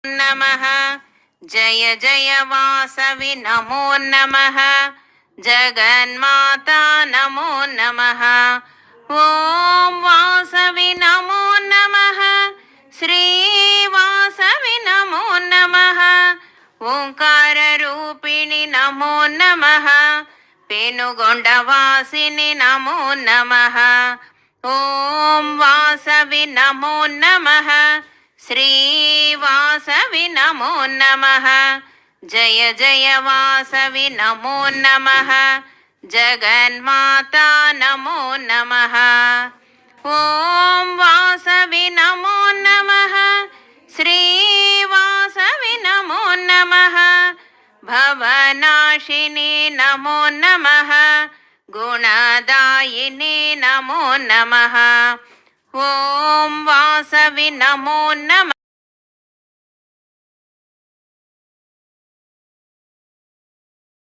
नमः। जय जय वासवि नमो नमः। जगन्माता नमो नमः। ॐ वासवि नमो नमः। श्री वासवि नमो नमः। ओंकाररूपिणि नमो नमः। पेनुगोंडवासिनि नमो नमः। ॐ वासवि नमो नमः। श्री वासवि नमो नमः। जय जय वासवि नमो नमः। जगन्माता नमो नमः। ॐ वासवि नमो नमः। श्री वासवि नमो नमः। भवनाशिनी नमो नमः। गुणदायिनी नमो नमः। ॐ वासवि नमो नमः।